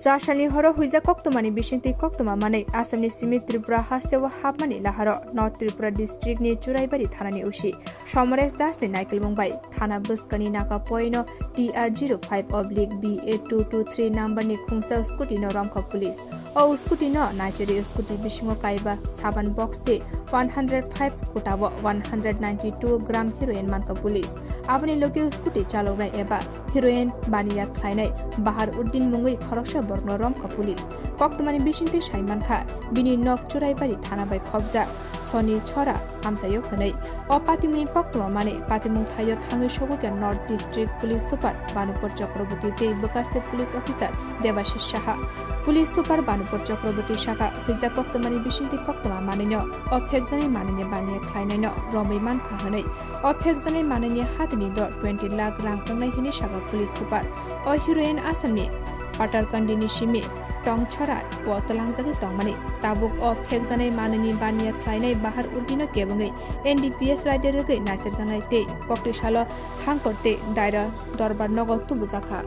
Jashani horo huiza koktomani bishinti koktoma mane Asamni simi Tripura hastewa habmani laharo North Tripura district ni Churaibari Thanani ushi Shomores das ni Naikal Mumbai Thana buskani naka poino TR05/B8223 number ni khungsa scooty no Romkha police o scooty no Nigeria scooty bishingo kaiba saban box te 105 kutawa 192 gram heroin manka police abani loke scooty chaloknai eba heroin Baniya Khlainai Bahar Udin mungui khoroksa borno Romkha police koktomani bishinti Saiman Kha bini nok Churaibari Thana bai khobja Soni Chora amsayo khanai o patimuni koktoma mane patimung thayo thangai sogoka North District Police Super Banupur Chakraborty te Bakaste Police Officer Devashish Shaha Police Super Banupur Chakraborty Shaka Pizza koktomani bishinti koktoma mane no o Phekjaknai mane Baniya Khlainai no Romai man kha hanai o Phekjaknai mane hatini do 20 lakh rang tangnai hini Shaka Police Super o heroin asamni Patar Kandini Shimi Tong Chora o Talangjagi Tongmani Tabuk o Phekjaknai manani Baniya Khlainai Bahar Udin kebangai NDPS Raider gai Nasir Jangai te Kokti Shalo Hangkorte Daira Dorbar Nogo Tubuzakha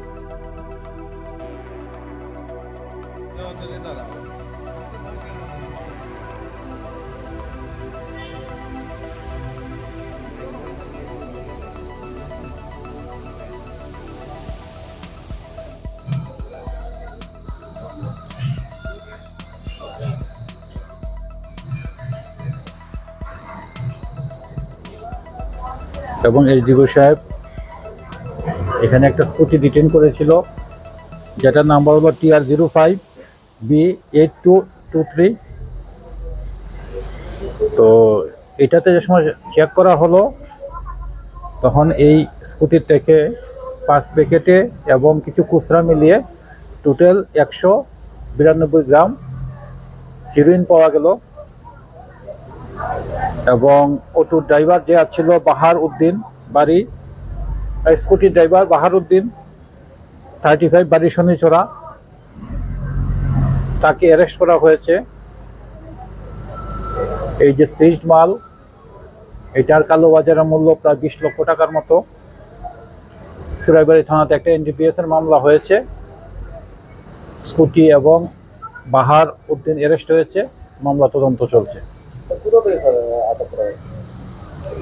এবং SDO সাহেব এখানে একটা scooty detain করেছিল যেটার number হলো TR05/B8223 তো এটাতে যে সময় চেক করা হলো তখন এই স্কুটির থেকে 5 প্যাকেটে এবং কিছু খুচরা মিলিয়ে টোটাল 192 গ্রাম হেরোইন পাওয়া গেল এবং অটো ড্রাইভার যে ছিল বাহার উদ্দিন বাড়ি স্কুটি ড্রাইভার বাহার উদ্দিন 35 বাড়ি শনিচড়া তাকে অ্যারেস্ট করা হয়েছে এই যে সিজড মাল এটার কালো বাজারের মূল্য প্রায় 20 লক্ষ টাকার মতো চুরাইবাড়ি থানাতে একটা এনডিপিএস এর মামলা হয়েছে স্কুটি এবং বাহার উদ্দিন অ্যারেস্ট হয়েছে মামলা তদন্ত চলছে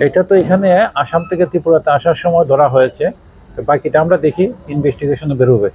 এটা তো এখানে আসাম থেকে ত্রিপুরাতে আসার সময় ধরা হয়েছে বাকিটা আমরা দেখি ইনভেস্টিগেশনে বের হবে